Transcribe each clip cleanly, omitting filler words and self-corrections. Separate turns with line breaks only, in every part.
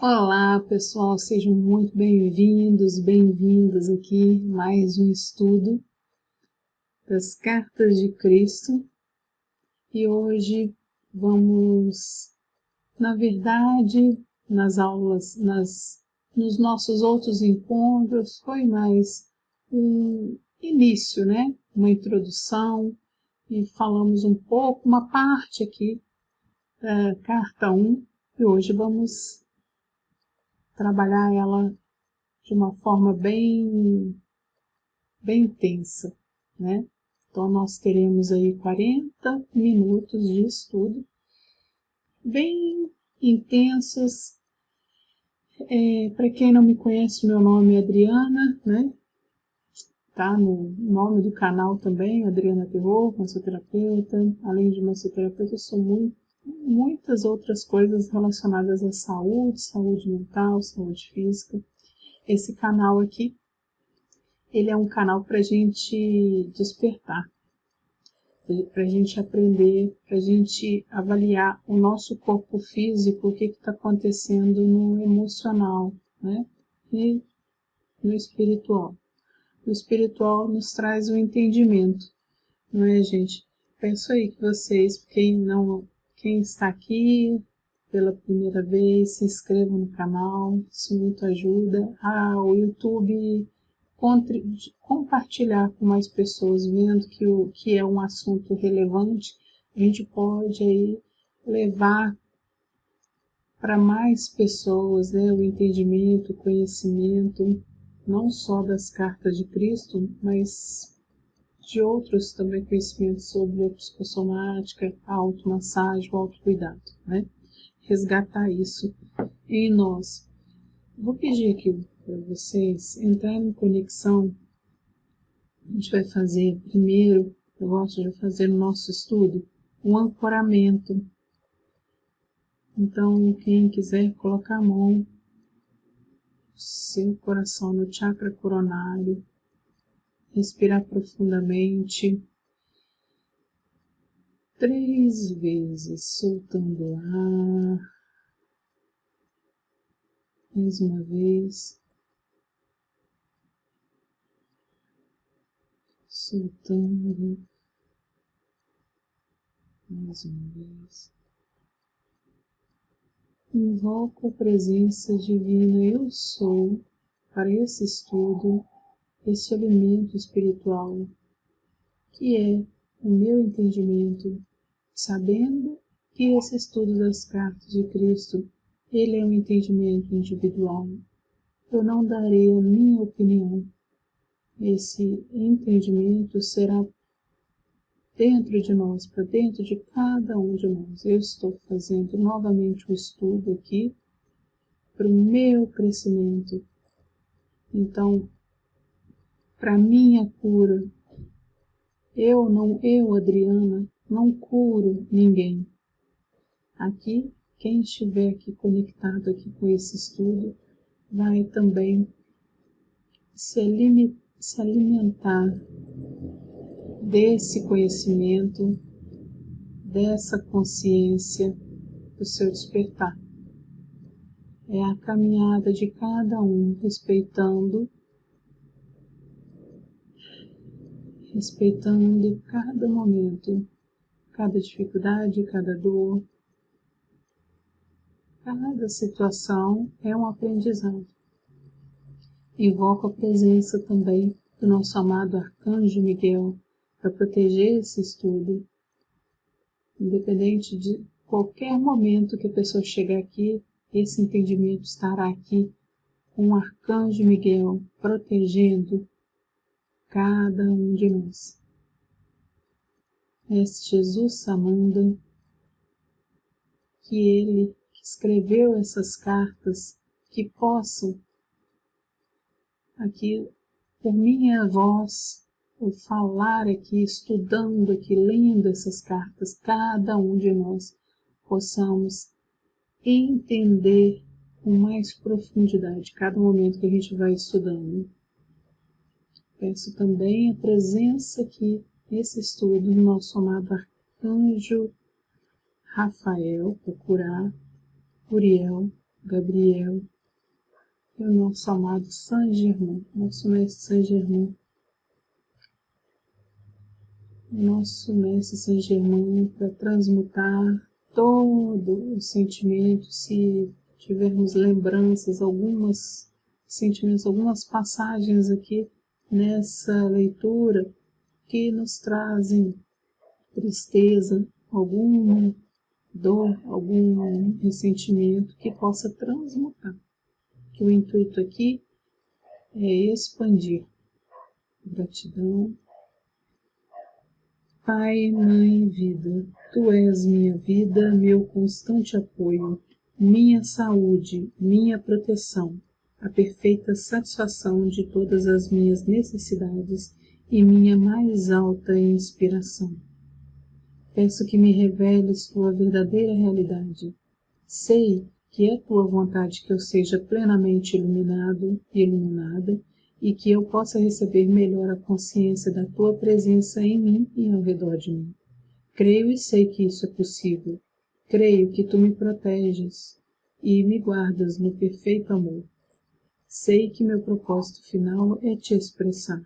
Olá, pessoal, sejam muito bem-vindos, bem-vindas aqui, mais um estudo das Cartas de Cristo. E hoje vamos, na verdade, nas aulas, nos nossos outros encontros, foi mais um início, né? Uma introdução, e falamos um pouco, uma parte aqui da Carta 1, e hoje vamos trabalhar ela de uma forma bem intensa, né? Então, nós teremos aí 40 minutos de estudo, bem intensos. Para quem não me conhece, meu nome é Adriana, né? Tá no nome do canal também, Adriana Terror, massoterapeuta. Além de massoterapeuta, eu sou muitas outras coisas relacionadas à saúde, saúde mental, saúde física. Esse canal aqui, ele é um canal para a gente despertar, para a gente aprender, para a gente avaliar o nosso corpo físico, o que está acontecendo no emocional, né? E no espiritual. O espiritual nos traz o entendimento, não é, gente? Peço aí que vocês, quem está aqui pela primeira vez, se inscrevam no canal, isso muito ajuda. O YouTube compartilhar com mais pessoas, vendo que é um assunto relevante, a gente pode aí levar para mais pessoas, né, o entendimento, o conhecimento, não só das cartas de Cristo, mas de outros também conhecimentos sobre a psicossomática, a automassagem, o autocuidado, né? Resgatar isso em nós. Vou pedir aqui para vocês entrarem em conexão. A gente vai fazer primeiro, eu gosto de fazer no nosso estudo, um ancoramento. Então, quem quiser colocar a mão, seu coração no chakra coronário, respirar profundamente 3 vezes, soltando o ar. Mais uma vez, soltando. Mais uma vez. Invoco a presença divina Eu Sou para esse estudo, esse alimento espiritual, que é o meu entendimento, sabendo que esse estudo das cartas de Cristo, ele é um entendimento individual. Eu não darei a minha opinião. Esse entendimento será dentro de nós, para dentro de cada um de nós. Eu estou fazendo novamente o estudo aqui para o meu crescimento. Então, para minha cura, eu, Adriana, não curo ninguém. Aqui, quem estiver aqui conectado aqui com esse estudo, vai também se alimentar desse conhecimento, dessa consciência do seu despertar. É a caminhada de cada um, respeitando cada momento, cada dificuldade, cada dor, cada situação é um aprendizado. Invoco a presença também do nosso amado Arcanjo Miguel para proteger esse estudo. Independente de qualquer momento que a pessoa chegar aqui, esse entendimento estará aqui com o Arcanjo Miguel protegendo cada um de nós. Mestre Jesus Samanda, que ele que escreveu essas cartas, que possam aqui, por minha voz, eu falar aqui, estudando aqui, lendo essas cartas, cada um de nós possamos entender com mais profundidade cada momento que a gente vai estudando. Peço também a presença aqui nesse estudo do nosso amado Arcanjo Rafael, para curar, Uriel, Gabriel e o nosso amado Saint Germain, nosso mestre Saint Germain. Nosso mestre Saint Germain para transmutar todo o sentimento, se tivermos lembranças, algumas sentimentos, algumas passagens aqui nessa leitura que nos trazem tristeza, alguma dor, algum ressentimento que possa transmutar. Que o intuito aqui é expandir. Gratidão. Pai, Mãe, Vida, Tu és minha vida, meu constante apoio, minha saúde, minha proteção, a perfeita satisfação de todas as minhas necessidades e minha mais alta inspiração. Peço que me reveles Tua verdadeira realidade. Sei que é Tua vontade que eu seja plenamente iluminado e iluminada, e que eu possa receber melhor a consciência da Tua presença em mim e ao redor de mim. Creio e sei que isso é possível. Creio que Tu me proteges e me guardas no perfeito amor. Sei que meu propósito final é Te expressar.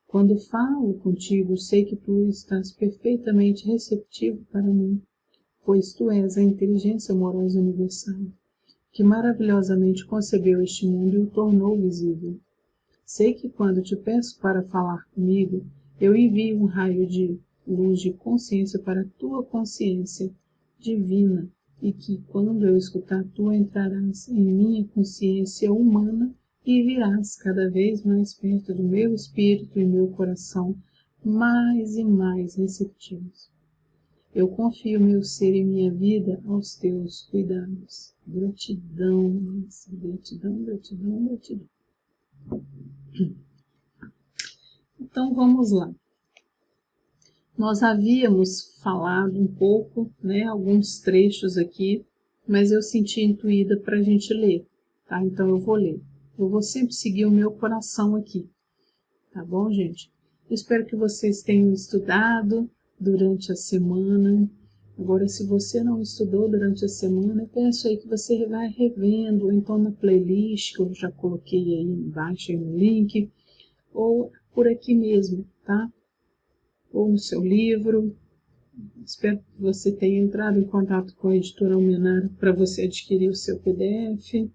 Quando falo contigo, sei que Tu estás perfeitamente receptivo para mim, pois Tu és a inteligência amorosa universal, que maravilhosamente concebeu este mundo e o tornou visível. Sei que quando te peço para falar comigo, eu envio um raio de luz de consciência para a tua consciência divina, e que quando eu escutar, tu entrarás em minha consciência humana e virás cada vez mais perto do meu espírito e meu coração, mais e mais receptivos. Eu confio meu ser e minha vida aos teus cuidados. Gratidão, gratidão, gratidão, gratidão. Então vamos lá. Nós havíamos falado um pouco, alguns trechos aqui, mas eu senti intuída para a gente ler, tá? Então eu vou ler. Eu vou sempre seguir o meu coração aqui, tá bom, gente? Eu espero que vocês tenham estudado durante a semana. Agora, se você não estudou durante a semana, eu peço aí que você vai revendo, ou então na playlist, que eu já coloquei aí embaixo aí no link, ou por aqui mesmo, tá? Ou no seu livro. Espero que você tenha entrado em contato com a editora Almenara para você adquirir o seu PDF,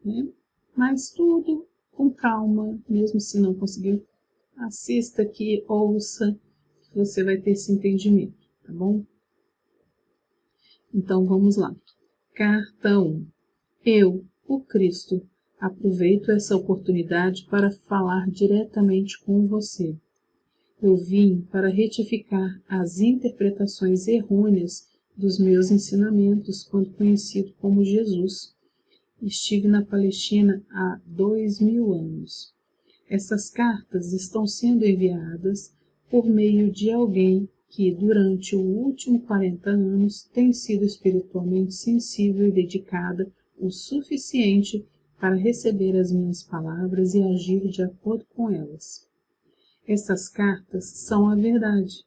né? Mas tudo com calma, mesmo se não conseguir, assista aqui, ouça, que você vai ter esse entendimento, tá bom? Então vamos lá. Carta 1. Eu, o Cristo, aproveito essa oportunidade para falar diretamente com você. Eu vim para retificar as interpretações errôneas dos meus ensinamentos quando conhecido como Jesus. Estive na Palestina há 2000 anos. Essas cartas estão sendo enviadas por meio de alguém que, durante o último 40 anos, tem sido espiritualmente sensível e dedicada o suficiente para receber as minhas palavras e agir de acordo com elas. Essas cartas são a verdade.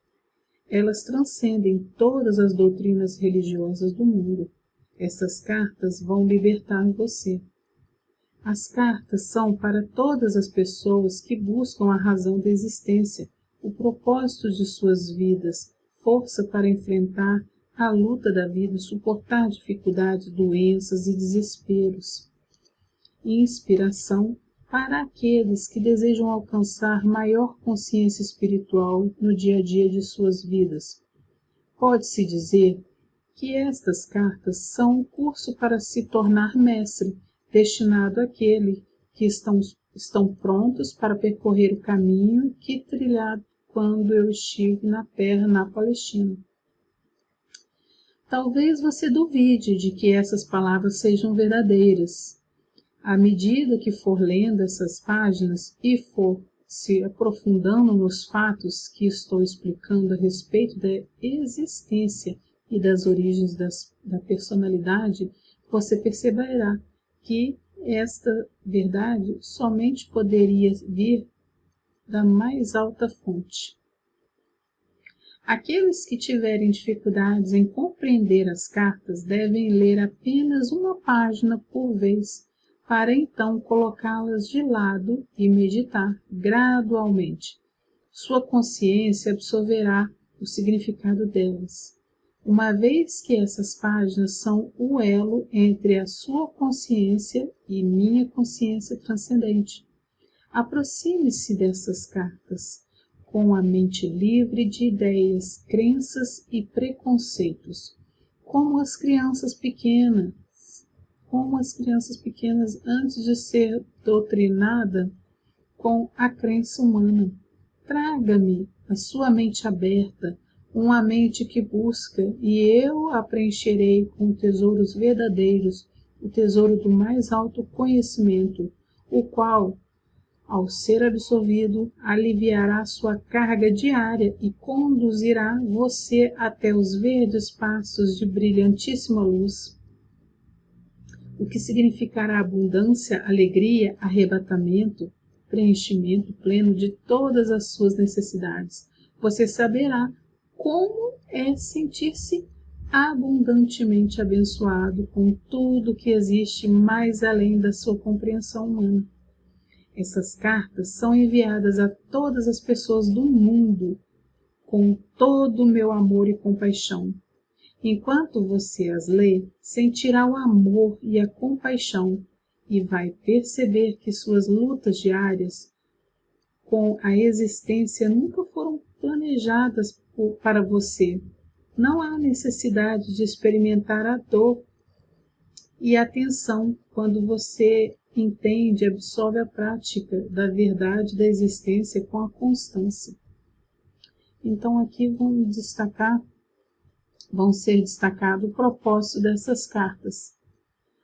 Elas transcendem todas as doutrinas religiosas do mundo. Essas cartas vão libertar você. As cartas são para todas as pessoas que buscam a razão da existência, o propósito de suas vidas, força para enfrentar a luta da vida, suportar dificuldades, doenças e desesperos. Inspiração para aqueles que desejam alcançar maior consciência espiritual no dia a dia de suas vidas. Pode-se dizer que estas cartas são um curso para se tornar mestre, destinado àqueles que estão prontos para percorrer o caminho que trilhado quando eu estive na terra, na Palestina. Talvez você duvide de que essas palavras sejam verdadeiras. À medida que for lendo essas páginas e for se aprofundando nos fatos que estou explicando a respeito da existência e das origens da personalidade, você perceberá que esta verdade somente poderia vir da mais alta fonte. Aqueles que tiverem dificuldades em compreender as cartas devem ler apenas uma página por vez, para então colocá-las de lado e meditar gradualmente. Sua consciência absorverá o significado delas, uma vez que essas páginas são o elo entre a sua consciência e minha consciência transcendente. Aproxime-se dessas cartas com a mente livre de ideias, crenças e preconceitos, como as crianças pequenas, antes de ser doutrinada com a crença humana. Traga-me a sua mente aberta, uma mente que busca, e eu a preencherei com tesouros verdadeiros, o tesouro do mais alto conhecimento, o qual, ao ser absorvido, aliviará sua carga diária e conduzirá você até os verdes pastos de brilhantíssima luz, o que significará abundância, alegria, arrebatamento, preenchimento pleno de todas as suas necessidades. Você saberá como é sentir-se abundantemente abençoado com tudo que existe mais além da sua compreensão humana. Essas cartas são enviadas a todas as pessoas do mundo com todo o meu amor e compaixão. Enquanto você as lê, sentirá o amor e a compaixão e vai perceber que suas lutas diárias com a existência nunca foram planejadas para você. Não há necessidade de experimentar a dor e a tensão quando você entende e absorve a prática da verdade da existência com a constância. Então aqui vão ser destacado o propósito dessas cartas.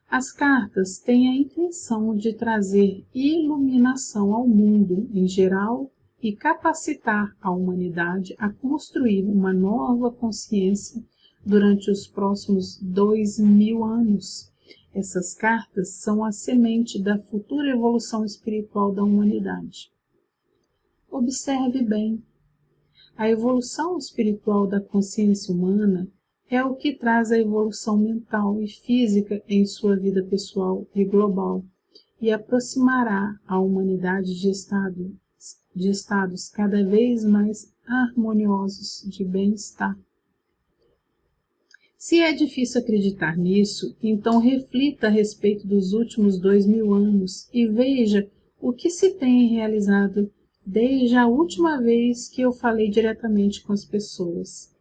As cartas têm a intenção de trazer iluminação ao mundo em geral e capacitar a humanidade a construir uma nova consciência durante os próximos 2000 anos. Essas cartas são a semente da futura evolução espiritual da humanidade. Observe bem. A evolução espiritual da consciência humana é o que traz a evolução mental e física em sua vida pessoal e global e aproximará a humanidade de estados cada vez mais harmoniosos de bem-estar. Se é difícil acreditar nisso, então reflita a respeito dos últimos 2000 anos e veja o que se tem realizado desde a última vez que eu falei diretamente com as pessoas.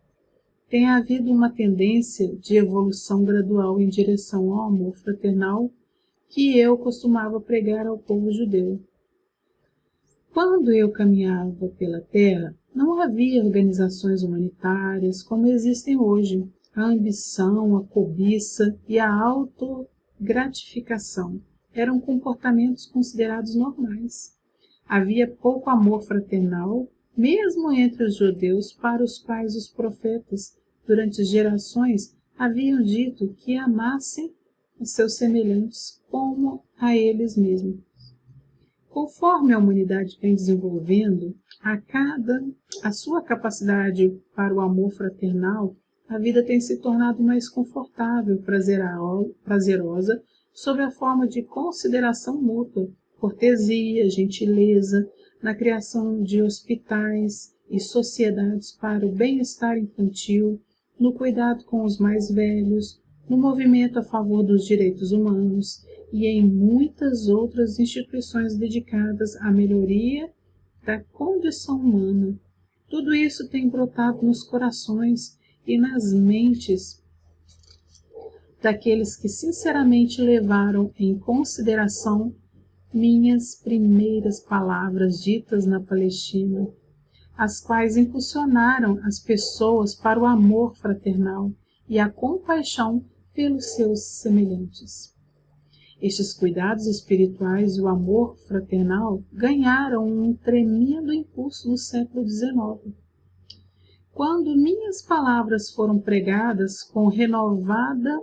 Tem havido uma tendência de evolução gradual em direção ao amor fraternal que eu costumava pregar ao povo judeu. Quando eu caminhava pela terra, não havia organizações humanitárias como existem hoje. A ambição, a cobiça e a autogratificação eram comportamentos considerados normais. Havia pouco amor fraternal, mesmo entre os judeus, para os quais os profetas, durante gerações, haviam dito que amassem os seus semelhantes como a eles mesmos. Conforme a humanidade vem desenvolvendo, a sua capacidade para o amor fraternal, a vida tem se tornado mais confortável, prazerosa, sob a forma de consideração mútua, cortesia, gentileza, na criação de hospitais e sociedades para o bem-estar infantil, no cuidado com os mais velhos, no movimento a favor dos direitos humanos e em muitas outras instituições dedicadas à melhoria da condição humana. Tudo isso tem brotado nos corações e nas mentes daqueles que sinceramente levaram em consideração minhas primeiras palavras ditas na Palestina, as quais impulsionaram as pessoas para o amor fraternal e a compaixão pelos seus semelhantes. Estes cuidados espirituais e o amor fraternal ganharam um tremendo impulso no século XIX. Quando minhas palavras foram pregadas com renovada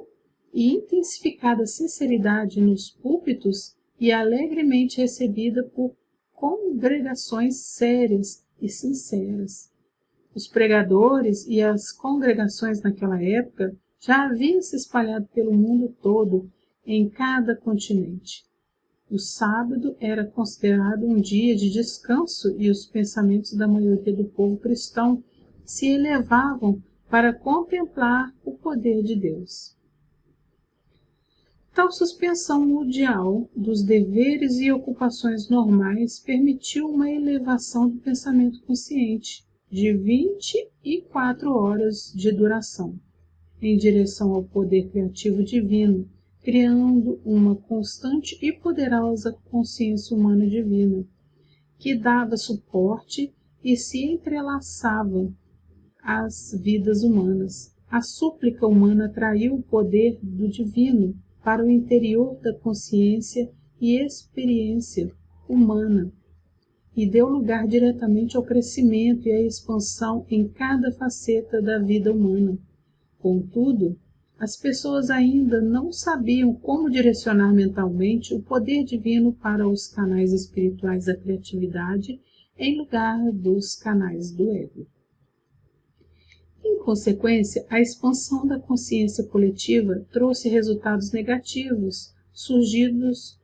e intensificada sinceridade nos púlpitos e alegremente recebida por congregações sérias e sinceras, Os pregadores e as congregações naquela época já haviam se espalhado pelo mundo todo, em cada continente. O sábado era considerado um dia de descanso e os pensamentos da maioria do povo cristão se elevavam para contemplar o poder de Deus. Tal suspensão mundial dos deveres e ocupações normais permitiu uma elevação do pensamento consciente de 24 horas de duração, em direção ao poder criativo divino, criando uma constante e poderosa consciência humana divina, que dava suporte e se entrelaçava às vidas humanas. A súplica humana atraiu o poder do divino para o interior da consciência e experiência humana e deu lugar diretamente ao crescimento e à expansão em cada faceta da vida humana. Contudo, as pessoas ainda não sabiam como direcionar mentalmente o poder divino para os canais espirituais da criatividade em lugar dos canais do ego. Em consequência, a expansão da consciência coletiva trouxe resultados negativos surgidos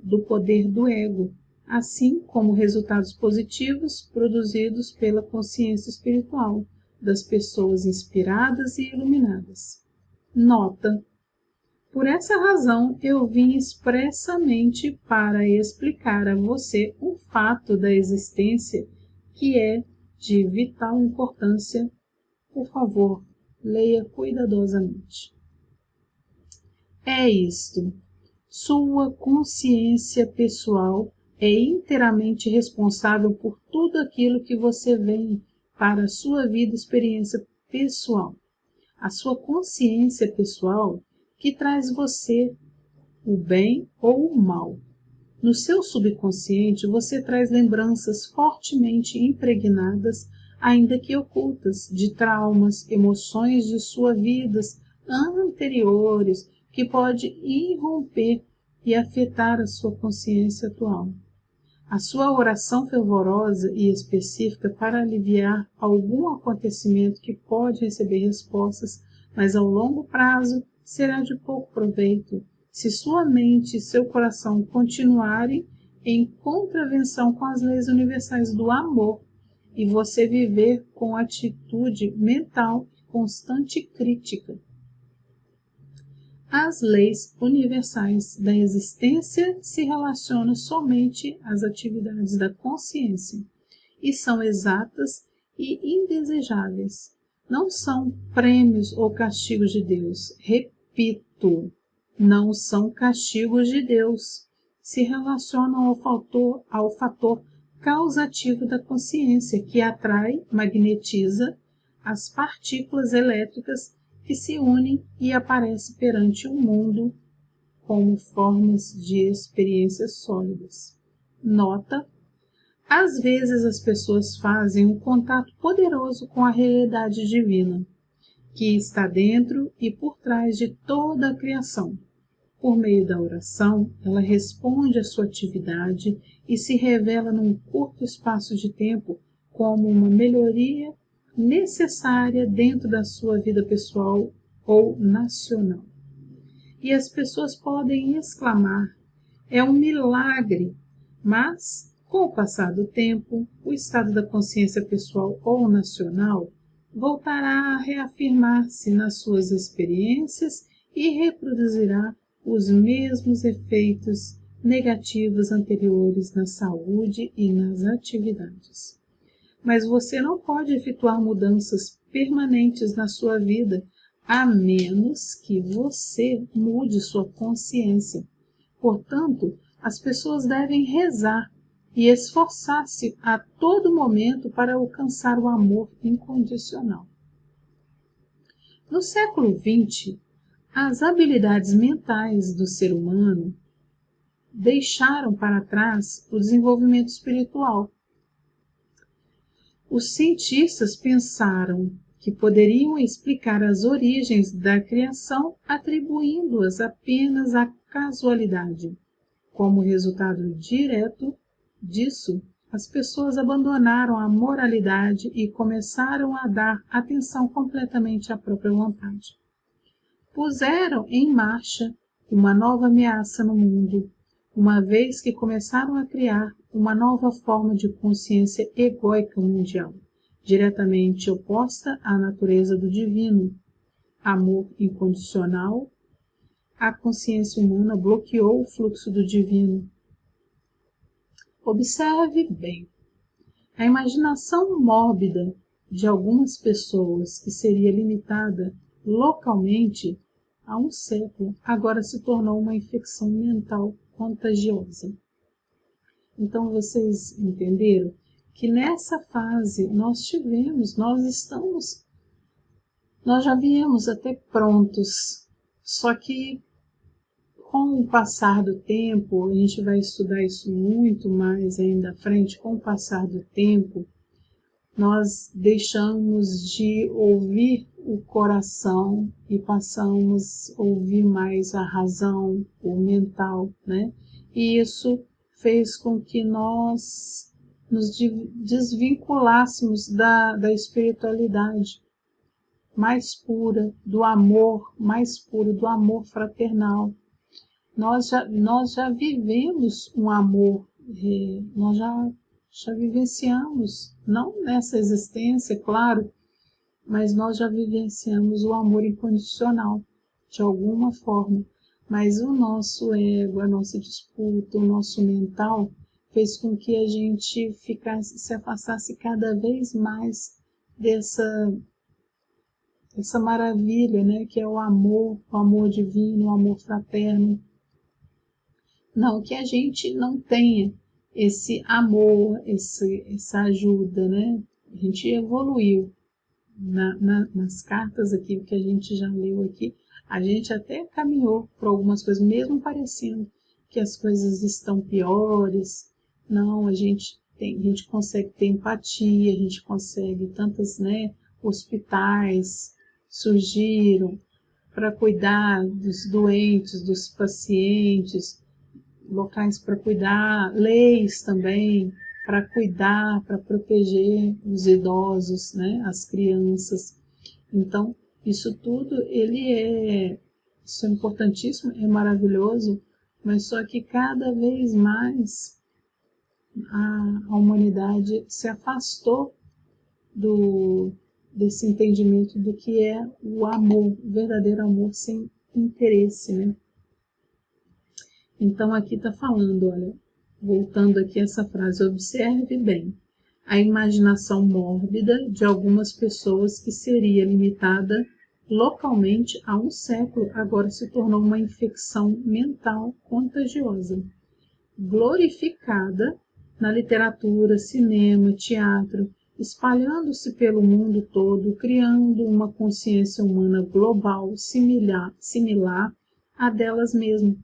do poder do ego, assim como resultados positivos produzidos pela consciência espiritual das pessoas inspiradas e iluminadas. Nota: por essa razão eu vim expressamente para explicar a você um fato da existência que é de vital importância. Por favor, leia cuidadosamente. É isto. Sua consciência pessoal é inteiramente responsável por tudo aquilo que você vem para a sua vida e experiência pessoal. A sua consciência pessoal que traz você o bem ou o mal. No seu subconsciente, você traz lembranças fortemente impregnadas, ainda que ocultas, de traumas, emoções de suas vidas anteriores, que pode irromper e afetar a sua consciência atual. A sua oração fervorosa e específica para aliviar algum acontecimento que pode receber respostas, mas ao longo prazo será de pouco proveito, se sua mente e seu coração continuarem em contravenção com as leis universais do amor e você viver com atitude mental constante e crítica. As leis universais da existência se relacionam somente às atividades da consciência e são exatas e indesejáveis. Não são prêmios ou castigos de Deus. Repito, não são castigos de Deus. Se relacionam ao fator causativo da consciência, que atrai, magnetiza as partículas elétricas que se unem e aparecem perante o mundo como formas de experiências sólidas. Nota: às vezes as pessoas fazem um contato poderoso com a realidade divina, que está dentro e por trás de toda a criação. Por meio da oração, ela responde à sua atividade e se revela num curto espaço de tempo como uma melhoria necessária dentro da sua vida pessoal ou nacional. E as pessoas podem exclamar: é um milagre, mas, com o passar do tempo, o estado da consciência pessoal ou nacional voltará a reafirmar-se nas suas experiências e reproduzirá os mesmos efeitos negativos anteriores na saúde e nas atividades. Mas você não pode efetuar mudanças permanentes na sua vida a menos que você mude sua consciência. Portanto, as pessoas devem rezar e esforçar-se a todo momento para alcançar o amor incondicional. No século XX, as habilidades mentais do ser humano deixaram para trás o desenvolvimento espiritual. Os cientistas pensaram que poderiam explicar as origens da criação atribuindo-as apenas à casualidade. Como resultado direto disso, as pessoas abandonaram a moralidade e começaram a dar atenção completamente à própria vontade. Puseram em marcha uma nova ameaça no mundo, uma vez que começaram a criar uma nova forma de consciência egóica mundial, diretamente oposta à natureza do divino, amor incondicional. A consciência humana bloqueou o fluxo do divino. Observe bem. A imaginação mórbida de algumas pessoas, que seria limitada localmente há um século, agora se tornou uma infecção mental contagiosa. Então vocês entenderam que nessa fase nós já viemos até prontos, só que com o passar do tempo, a gente vai estudar isso muito mais ainda à frente, com o passar do tempo, nós deixamos de ouvir o coração e passamos a ouvir mais a razão, o mental, né? E isso fez com que nós nos desvinculássemos da espiritualidade mais pura, do amor mais puro, do amor fraternal. Nós já vivemos um amor, nós já vivenciamos, não nessa existência, claro, mas nós já vivenciamos o amor incondicional, de alguma forma. Mas o nosso ego, a nossa disputa, o nosso mental, fez com que a gente se afastasse cada vez mais dessa maravilha, né, que é o amor divino, o amor fraterno. Não que a gente não tenha esse amor, essa ajuda, né? A gente evoluiu nas cartas aqui que a gente já leu aqui. A gente até caminhou por algumas coisas, mesmo parecendo que as coisas estão piores. Não, a gente consegue ter empatia, a gente consegue tantas, né, hospitais surgiram para cuidar dos doentes, dos pacientes, locais para cuidar, leis também para cuidar, para proteger os idosos, né, as crianças. Então, isso tudo, isso é importantíssimo, é maravilhoso, mas só que cada vez mais a humanidade se afastou desse entendimento do que é o amor, o verdadeiro amor sem interesse, né? Então aqui está falando, olha, voltando aqui essa frase, observe bem, a imaginação mórbida de algumas pessoas que seria limitada localmente há um século, agora se tornou uma infecção mental contagiosa, glorificada na literatura, cinema, teatro, espalhando-se pelo mundo todo, criando uma consciência humana global similar à delas mesmas,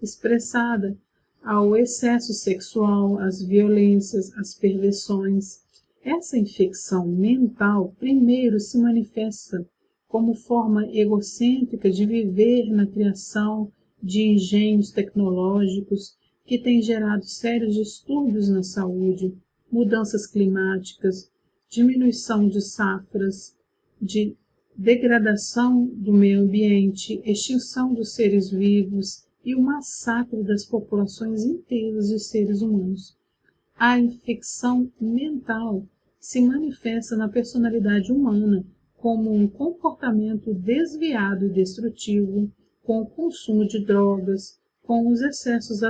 expressada ao excesso sexual, às violências, às perversões. Essa infecção mental primeiro se manifesta como forma egocêntrica de viver na criação de engenhos tecnológicos que têm gerado sérios distúrbios na saúde, mudanças climáticas, diminuição de safras, de degradação do meio ambiente, extinção dos seres vivos e o massacre das populações inteiras de seres humanos. A infecção mental se manifesta na personalidade humana como um comportamento desviado e destrutivo, com o consumo de drogas, com os excessos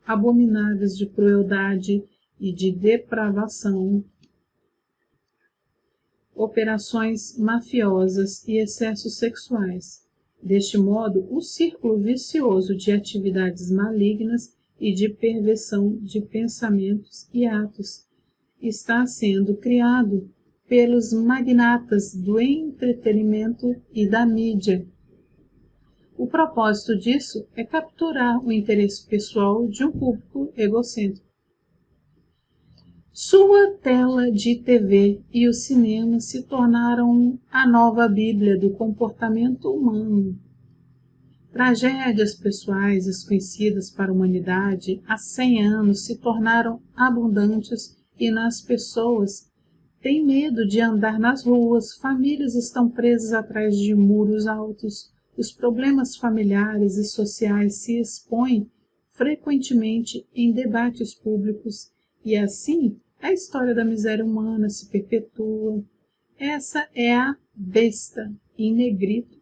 abomináveis de crueldade e de depravação, operações mafiosas e excessos sexuais. Deste modo, o círculo vicioso de atividades malignas e de perversão de pensamentos e atos está sendo criado pelos magnatas do entretenimento e da mídia. O propósito disso é capturar o interesse pessoal de um público egocêntrico. Sua tela de TV e o cinema se tornaram a nova Bíblia do comportamento humano. Tragédias pessoais desconhecidas para a humanidade há 100 anos se tornaram abundantes e nas pessoas. Tem medo de andar nas ruas, famílias estão presas atrás de muros altos, os problemas familiares e sociais se expõem frequentemente em debates públicos e assim a história da miséria humana se perpetua. Essa é a besta, em negrito,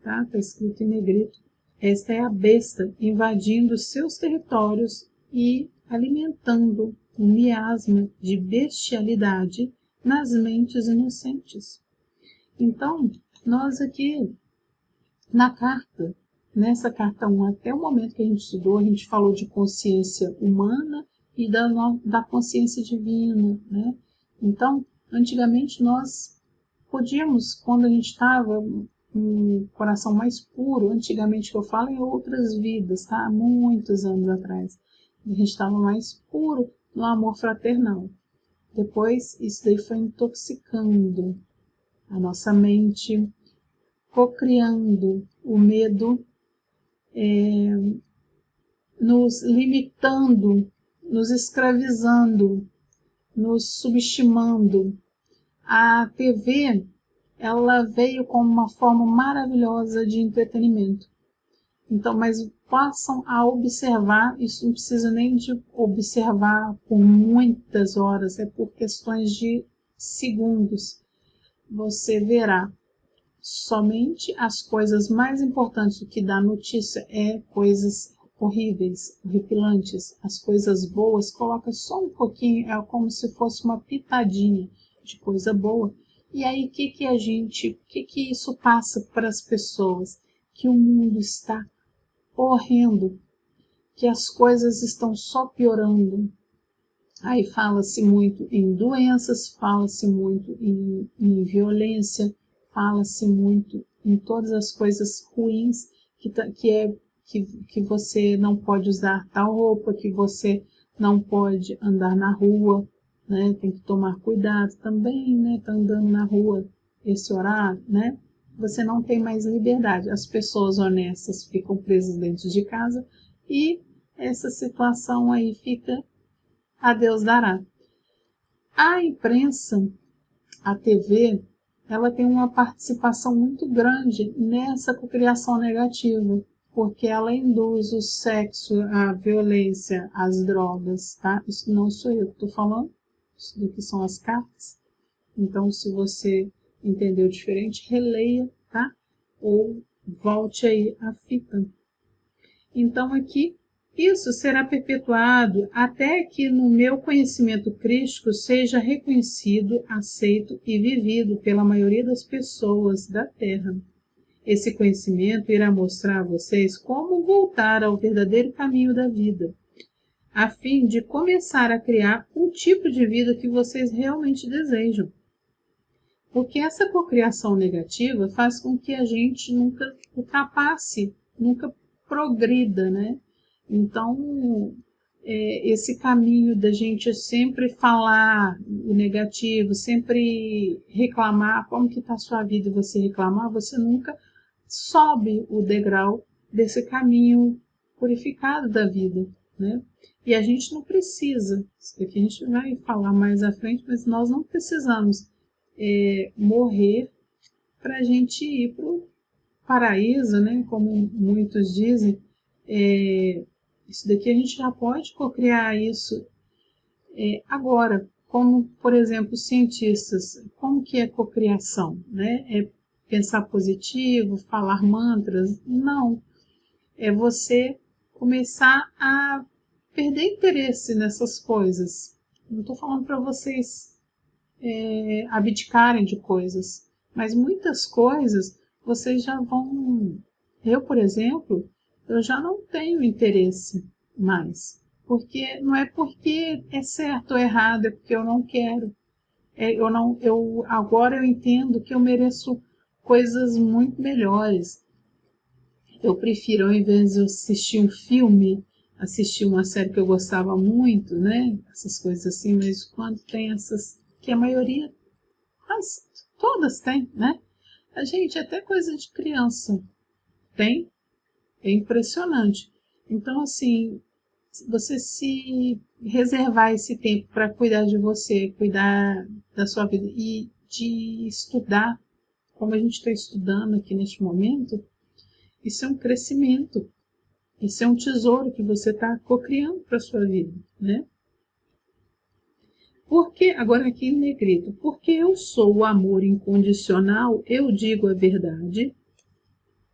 tá? Está escrito em negrito. Esta é a besta invadindo seus territórios e alimentando um miasma de bestialidade nas mentes inocentes. Então, nós aqui na carta, nessa carta 1, até o momento que a gente estudou, a gente falou de consciência humana e da consciência divina, né? Então, antigamente nós podíamos, quando a gente estava um coração mais puro, antigamente que eu falo em outras vidas, tá? Muitos anos atrás, a gente estava mais puro no amor fraternal. Depois, isso daí foi intoxicando a nossa mente, cocriando o medo, nos limitando, nos escravizando, nos subestimando. A TV, ela veio como uma forma maravilhosa de entretenimento. Então, mas passam a observar, isso não precisa nem de observar por muitas horas, é por questões de segundos. Você verá somente as coisas mais importantes. O que dá notícia é coisas horríveis, horripilantes. As coisas boas, coloca só um pouquinho, é como se fosse uma pitadinha de coisa boa. E aí, o que isso passa para as pessoas? Que o mundo está horrendo, que as coisas estão só piorando. Aí fala-se muito em doenças, fala-se muito em violência, fala-se muito em todas as coisas ruins, que você não pode usar tal roupa, que você não pode andar na rua, né? Tem que tomar cuidado também, né? Tá andando na rua esse horário, né? Você não tem mais liberdade. As pessoas honestas ficam presas dentro de casa e essa situação aí fica a Deus dará. A imprensa, a TV, ela tem uma participação muito grande nessa cocriação negativa, porque ela induz o sexo, a violência, as drogas, tá? Isso não sou eu que estou falando, isso daqui são as cartas. Então, se você entendeu diferente, releia, tá? Ou volte aí a fita. Então, aqui, isso será perpetuado até que no meu conhecimento crístico seja reconhecido, aceito e vivido pela maioria das pessoas da Terra. Esse conhecimento irá mostrar a vocês como voltar ao verdadeiro caminho da vida, a fim de começar a criar o tipo de vida que vocês realmente desejam. Porque essa cocriação negativa faz com que a gente nunca ultrapasse, nunca progrida, né? Então, esse caminho da gente sempre falar o negativo, sempre reclamar, como que está a sua vida e você reclamar, você nunca sobe o degrau desse caminho purificado da vida, né? E a gente não precisa, isso aqui a gente vai falar mais à frente, mas nós não precisamos morrer para a gente ir para o paraíso, né? Como muitos dizem, isso daqui a gente já pode cocriar isso agora, como, por exemplo, cientistas, como que é cocriação, né? É pensar positivo, falar mantras? Não, é você começar a perder interesse nessas coisas. Não estou falando para vocês abdicarem de coisas, mas muitas coisas vocês já vão. Eu, por exemplo, eu já não tenho interesse mais, porque não é porque é certo ou errado, é porque eu não quero. Agora eu entendo que eu mereço coisas muito melhores. Eu prefiro, ao invés de eu assistir um filme, assistir uma série que eu gostava muito, né? Essas coisas assim, mas quando tem essas, que a maioria, todas têm, né? A gente, até coisa de criança tem, é impressionante. Então, assim, você se reservar esse tempo para cuidar de você, cuidar da sua vida e de estudar, como a gente está estudando aqui neste momento, isso é um crescimento, isso é um tesouro que você está cocriando para a sua vida, né? Porque, agora aqui em negrito, porque eu sou o amor incondicional, eu digo a verdade,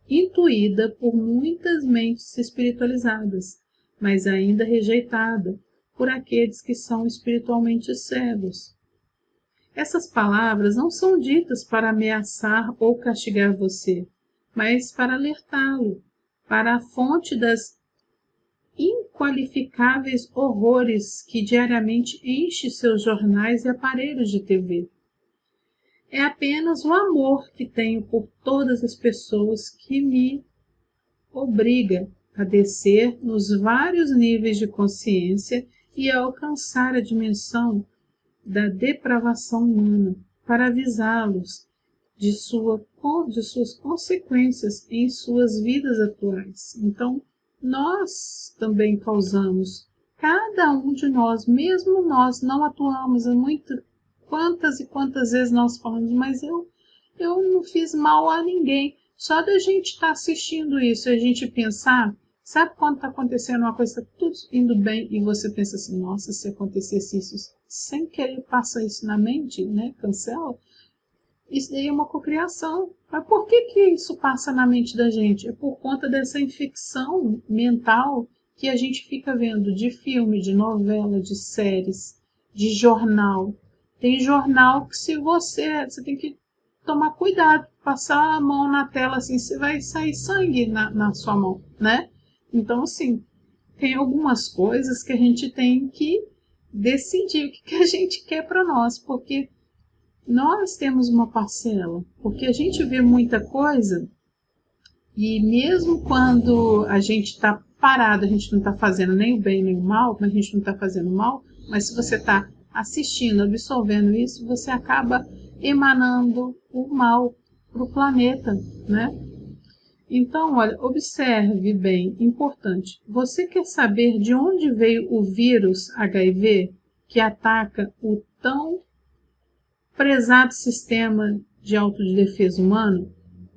intuída por muitas mentes espiritualizadas, mas ainda rejeitada por aqueles que são espiritualmente cegos. Essas palavras não são ditas para ameaçar ou castigar você, mas para alertá-lo para a fonte das inqualificáveis horrores que diariamente enche seus jornais e aparelhos de TV. É apenas o amor que tenho por todas as pessoas que me obriga a descer nos vários níveis de consciência e a alcançar a dimensão da depravação humana, para avisá-los de suas consequências em suas vidas atuais. Então, nós também causamos, cada um de nós, mesmo nós não atuamos, quantas e quantas vezes nós falamos, mas eu não fiz mal a ninguém. Só da gente estar assistindo isso, a gente pensar, sabe quando está acontecendo uma coisa, está tudo indo bem, e você pensa assim, nossa, se acontecesse isso, sem querer passa isso na mente, né? Cancela. Isso daí é uma cocriação. Mas por que isso passa na mente da gente? É por conta dessa infecção mental que a gente fica vendo de filme, de novela, de séries, de jornal. Tem jornal que você tem que tomar cuidado, passar a mão na tela assim, você vai sair sangue na sua mão, né? Então, assim, tem algumas coisas que a gente tem que decidir o que a gente quer para nós, porque nós temos uma parcela, porque a gente vê muita coisa e mesmo quando a gente está parado, a gente não está fazendo nem o bem nem o mal, mas a gente não está fazendo mal, mas se você está assistindo, absorvendo isso, você acaba emanando o mal para o planeta, né? Então, olha, observe bem, importante. Você quer saber de onde veio o vírus HIV que ataca o tão prezado sistema de autodefesa humano,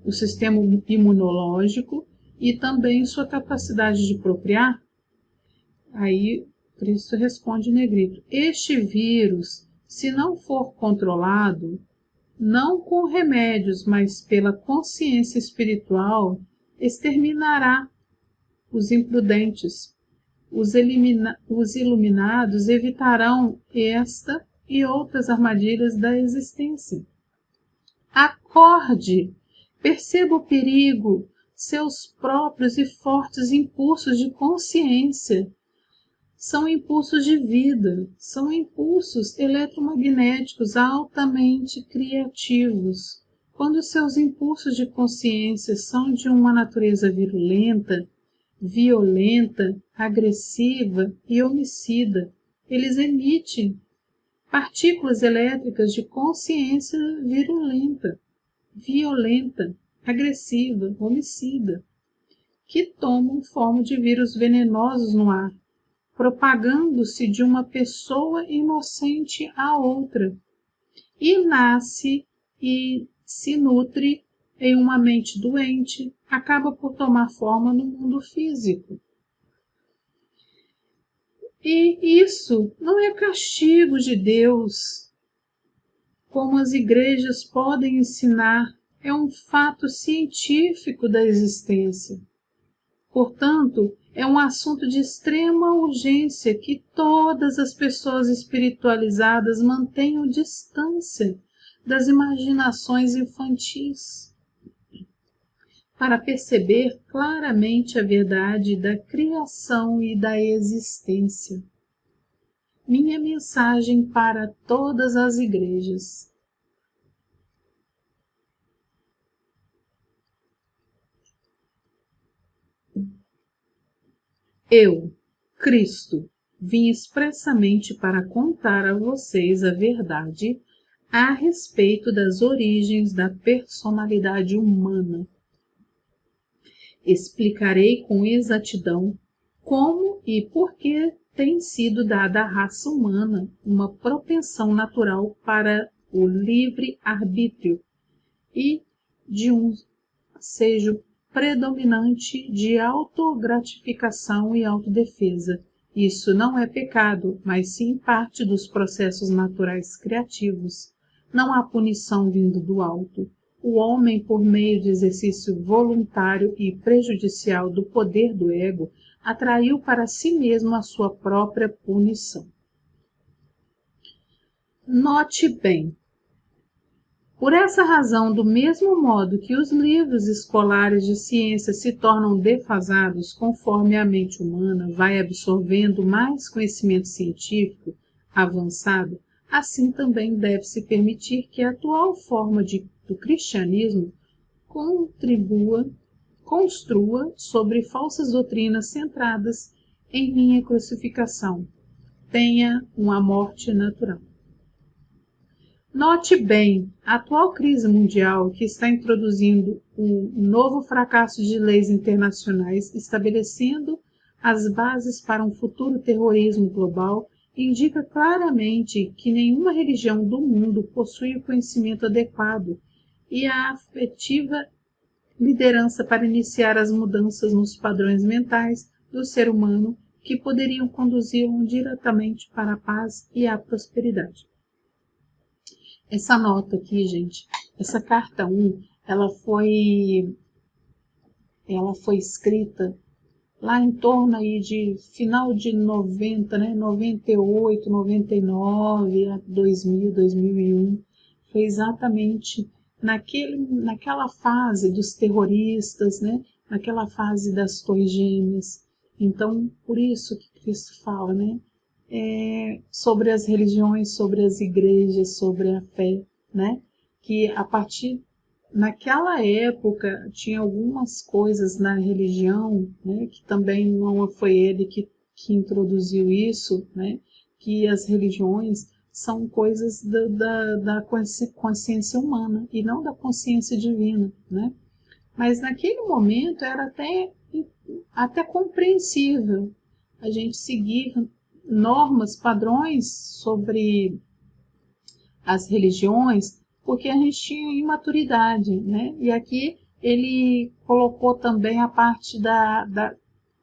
o sistema imunológico e também sua capacidade de procriar? Aí Cristo responde em negrito: este vírus, se não for controlado, não com remédios, mas pela consciência espiritual, exterminará os imprudentes. Os iluminados evitarão esta e outras armadilhas da existência. Acorde, perceba o perigo, seus próprios e fortes impulsos de consciência. São impulsos de vida, são impulsos eletromagnéticos altamente criativos. Quando seus impulsos de consciência são de uma natureza virulenta, violenta, agressiva e homicida, eles emitem partículas elétricas de consciência virulenta, violenta, agressiva, homicida, que tomam forma de vírus venenosos no ar, propagando-se de uma pessoa inocente a outra, e nasce e se nutre em uma mente doente, acaba por tomar forma no mundo físico. E isso não é castigo de Deus, como as igrejas podem ensinar, é um fato científico da existência. Portanto, é um assunto de extrema urgência que todas as pessoas espiritualizadas mantenham distância das imaginações infantis, para perceber claramente a verdade da criação e da existência. Minha mensagem para todas as igrejas. Eu, Cristo, vim expressamente para contar a vocês a verdade a respeito das origens da personalidade humana. Explicarei com exatidão como e por que tem sido dada à raça humana uma propensão natural para o livre arbítrio e de um seja predominante de autogratificação e autodefesa. Isso não é pecado, mas sim parte dos processos naturais criativos. Não há punição vindo do alto. O homem, por meio de exercício voluntário e prejudicial do poder do ego, atraiu para si mesmo a sua própria punição. Note bem. Por essa razão, do mesmo modo que os livros escolares de ciência se tornam defasados conforme a mente humana vai absorvendo mais conhecimento científico avançado, assim também deve-se permitir que a atual forma do cristianismo construa sobre falsas doutrinas centradas em minha crucificação, tenha uma morte natural. Note bem, a atual crise mundial, que está introduzindo um novo fracasso de leis internacionais, estabelecendo as bases para um futuro terrorismo global, indica claramente que nenhuma religião do mundo possui o conhecimento adequado e a afetiva liderança para iniciar as mudanças nos padrões mentais do ser humano que poderiam conduzi-lo diretamente para a paz e a prosperidade. Essa nota aqui, gente, essa carta 1, ela foi escrita lá em torno aí de final de 90, né, 98, 99, 2000, 2001. Foi exatamente naquela fase dos terroristas, né, naquela fase das Torres Gêmeas. Então, por isso que Cristo fala, né, sobre as religiões, sobre as igrejas, sobre a fé, né? Que a partir naquela época tinha algumas coisas na religião, né? Que também não foi ele que introduziu isso, né? Que as religiões são coisas da consciência humana e não da consciência divina, né? Mas naquele momento era até compreensível a gente seguir normas, padrões sobre as religiões, porque a gente tinha imaturidade, né? E aqui ele colocou também a parte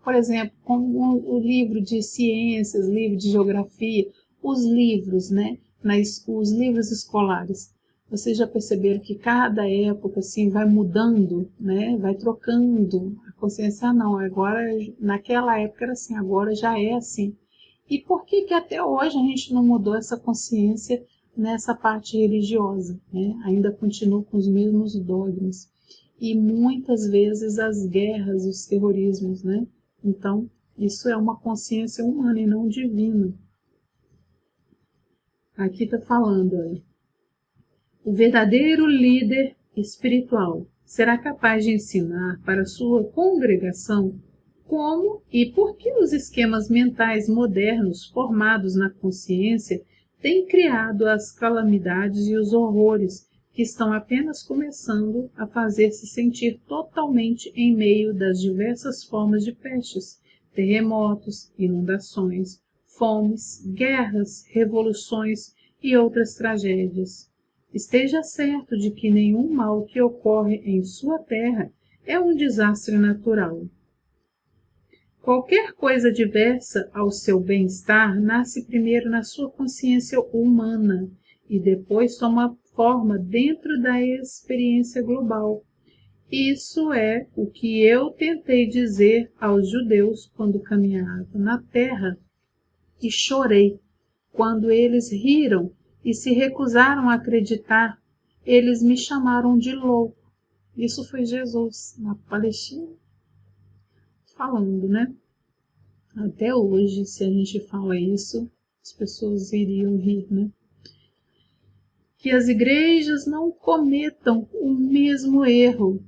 por exemplo, como o livro de ciências, livro de geografia, os livros, né? Os livros escolares. Vocês já perceberam que cada época assim vai mudando, né? Vai trocando a consciência. Não, agora naquela época era assim, agora já é assim. E por que até hoje a gente não mudou essa consciência nessa parte religiosa, né? Ainda continua com os mesmos dogmas. E muitas vezes as guerras, os terrorismos, né? Então, isso é uma consciência humana e não divina. Aqui está falando, olha, o verdadeiro líder espiritual será capaz de ensinar para sua congregação como e por que os esquemas mentais modernos formados na consciência têm criado as calamidades e os horrores que estão apenas começando a fazer-se sentir totalmente em meio das diversas formas de pestes, terremotos, inundações, fomes, guerras, revoluções e outras tragédias. Esteja certo de que nenhum mal que ocorre em sua terra é um desastre natural. Qualquer coisa adversa ao seu bem-estar nasce primeiro na sua consciência humana e depois toma forma dentro da experiência global. Isso é o que eu tentei dizer aos judeus quando caminhava na terra e chorei quando eles riram e se recusaram a acreditar. Eles me chamaram de louco. Isso foi Jesus na Palestina falando, né? Até hoje, se a gente fala isso, as pessoas iriam rir, né? Que as igrejas não cometam o mesmo erro.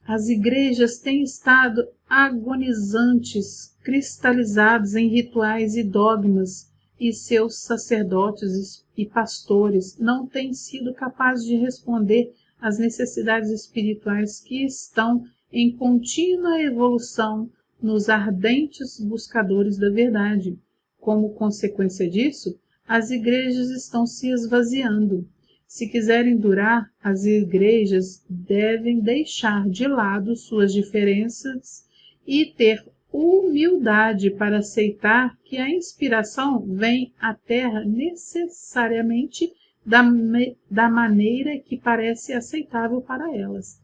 As igrejas têm estado agonizantes, cristalizados em rituais e dogmas, e seus sacerdotes e pastores não têm sido capazes de responder às necessidades espirituais que estão em contínua evolução nos ardentes buscadores da verdade. Como consequência disso, as igrejas estão se esvaziando. Se quiserem durar, as igrejas devem deixar de lado suas diferenças e ter humildade para aceitar que a inspiração vem à Terra necessariamente da maneira que parece aceitável para elas.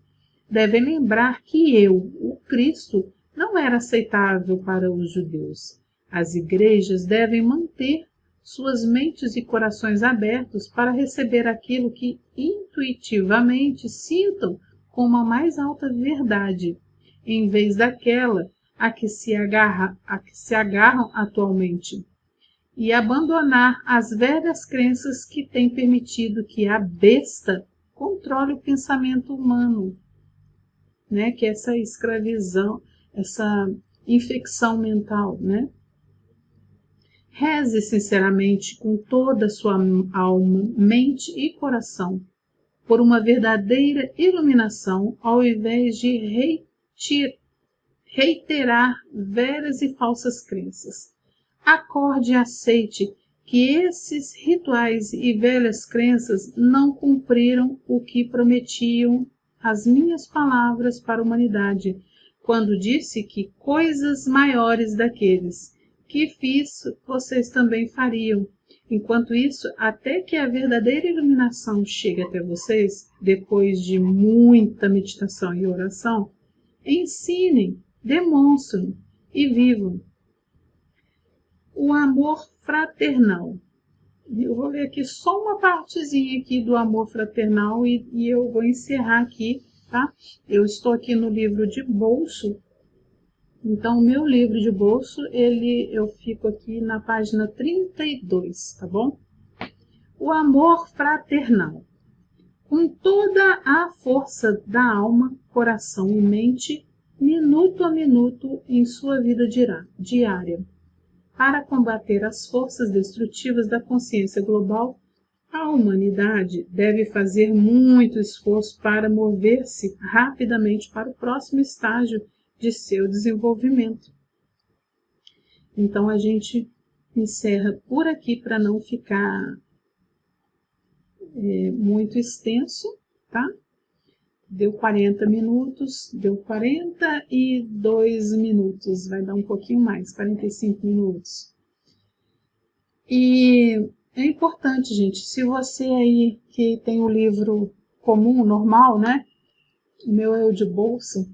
Devem lembrar que o Cristo, não era aceitável para os judeus. As igrejas devem manter suas mentes e corações abertos para receber aquilo que intuitivamente sintam como a mais alta verdade, em vez daquela a que se agarram atualmente, e abandonar as velhas crenças que têm permitido que a besta controle o pensamento humano, né? Que é essa escravidão, essa infecção mental, né? Reze sinceramente com toda a sua alma, mente e coração por uma verdadeira iluminação, ao invés de reiterar velhas e falsas crenças. Acorde e aceite que esses rituais e velhas crenças não cumpriram o que prometiam as minhas palavras para a humanidade, quando disse que coisas maiores daqueles que fiz, vocês também fariam. Enquanto isso, até que a verdadeira iluminação chegue até vocês, depois de muita meditação e oração, ensinem, demonstrem e vivam o amor fraternal. Eu vou ler aqui só uma partezinha aqui do amor fraternal e eu vou encerrar aqui, tá? Eu estou aqui no livro de bolso. Então, o meu livro de bolso, eu fico aqui na página 32, tá bom? O amor fraternal. Com toda a força da alma, coração e mente, minuto a minuto em sua vida diária. Para combater as forças destrutivas da consciência global, a humanidade deve fazer muito esforço para mover-se rapidamente para o próximo estágio de seu desenvolvimento. Então, a gente encerra por aqui para não ficar muito extenso, tá? Deu 40 minutos, deu 42 minutos, vai dar um pouquinho mais, 45 minutos. E é importante, gente, se você aí que tem o livro comum, normal, né? O meu é o de bolsa,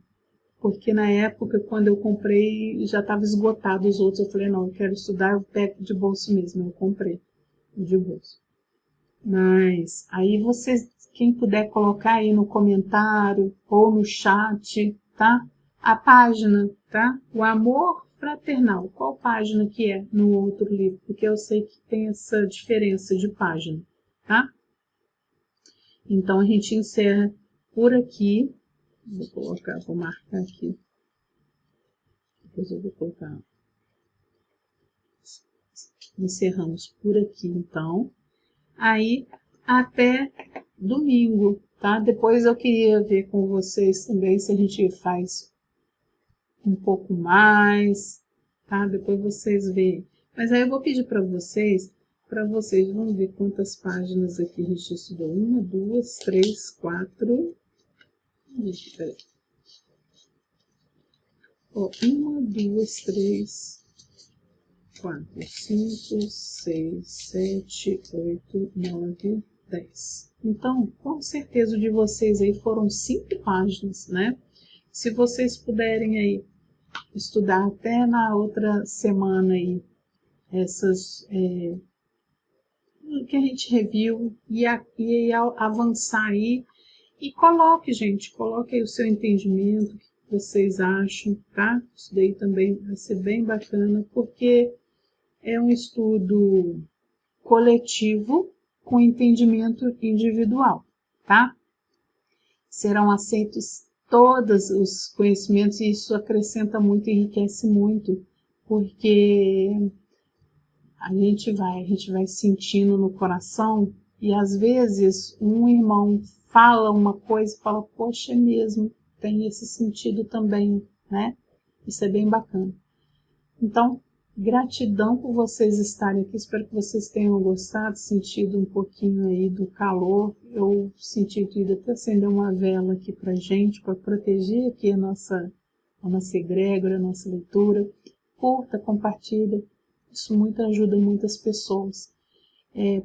porque na época, quando eu comprei, já estava esgotado os outros. Eu falei, não, eu quero estudar, eu pego de bolso mesmo. Eu comprei o de bolso. Mas aí vocês, quem puder colocar aí no comentário ou no chat, tá? A página, tá? O amor fraternal. Qual página que é no outro livro? Porque eu sei que tem essa diferença de página, tá? Então a gente encerra por aqui. Vou marcar aqui. Depois eu vou colocar. Encerramos por aqui, então. Aí, até domingo, tá? Depois eu queria ver com vocês também se a gente faz um pouco mais, tá? Depois vocês veem. Mas aí eu vou pedir para vocês vamos ver quantas páginas aqui a gente estudou. 1, 2, 3, 4. Peraí. 1, 2, 3, 4, 5, 6, 7, 8, 9, 10. Então, com certeza o de vocês aí foram 5 páginas, né? Se vocês puderem aí estudar até na outra semana aí, essas que a gente reviu e avançar aí e coloque, gente, coloque aí o seu entendimento, o que vocês acham, tá? Isso daí também vai ser bem bacana, porque é um estudo coletivo com entendimento individual, tá? Serão aceitos todos os conhecimentos e isso acrescenta muito, enriquece muito, porque a gente vai sentindo no coração e às vezes um irmão fala uma coisa e fala, poxa, é mesmo, tem esse sentido também, né? Isso é bem bacana. Então, Gratidão por vocês estarem aqui, espero que vocês tenham gostado, sentido um pouquinho aí do calor. Eu senti que ia até acender uma vela aqui pra gente, para proteger aqui a nossa egrégora, a nossa leitura. Curta, compartilha, isso muito ajuda muitas pessoas.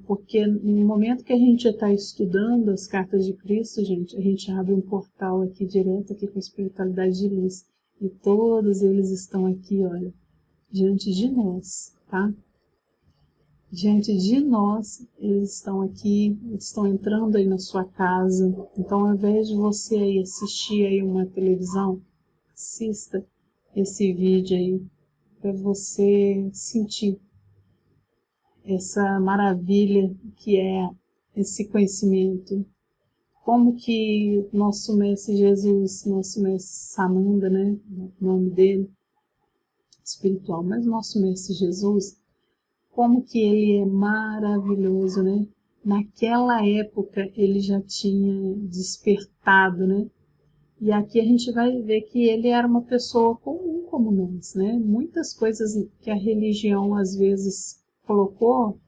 Porque no momento que a gente está estudando as cartas de Cristo, gente, a gente abre um portal aqui direto aqui com a espiritualidade de luz. E todos eles estão aqui, olha, diante de nós, tá? Diante de nós, eles estão aqui, eles estão entrando aí na sua casa. Então, ao invés de você aí assistir aí uma televisão, assista esse vídeo aí para você sentir essa maravilha que é esse conhecimento. Como que nosso Mestre Jesus, nosso Mestre Sananda, né, o nome dele, espiritual, mas nosso Mestre Jesus, como que ele é maravilhoso, né? Naquela época ele já tinha despertado, né? E aqui a gente vai ver que ele era uma pessoa comum como nós, né? Muitas coisas que a religião às vezes colocou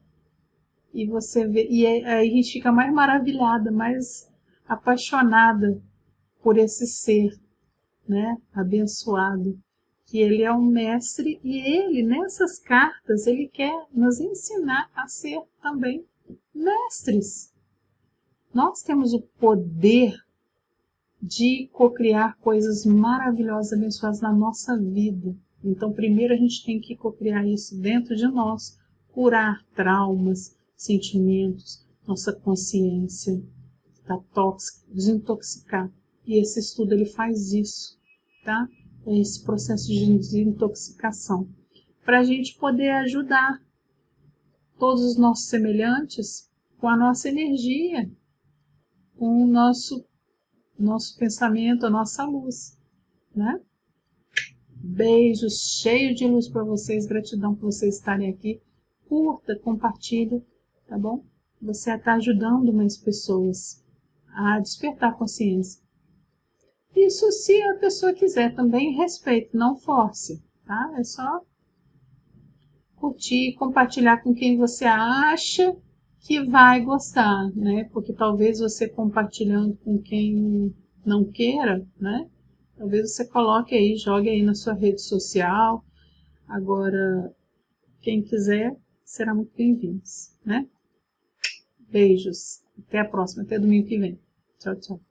e você vê, e aí a gente fica mais maravilhada, mais apaixonada por esse ser, né? Abençoado. Que ele é um mestre e ele, nessas cartas, ele quer nos ensinar a ser também mestres. Nós temos o poder de cocriar coisas maravilhosas, abençoadas na nossa vida. Então, primeiro a gente tem que cocriar isso dentro de nós, curar traumas, sentimentos, nossa consciência está tóxica, desintoxicar. E esse estudo ele faz isso, tá? Esse processo de desintoxicação, para a gente poder ajudar todos os nossos semelhantes com a nossa energia, com o nosso pensamento, a nossa luz, né? Beijos cheios de luz para vocês, gratidão por vocês estarem aqui. Curta, compartilha, tá bom? Você está ajudando mais pessoas a despertar consciência. Isso se a pessoa quiser também, respeito, não force, tá? É só curtir e compartilhar com quem você acha que vai gostar, né? Porque talvez você compartilhando com quem não queira, né? Talvez você coloque aí, jogue aí na sua rede social. Agora, quem quiser, será muito bem-vindo, né? Beijos. Até a próxima, até domingo que vem. Tchau, tchau.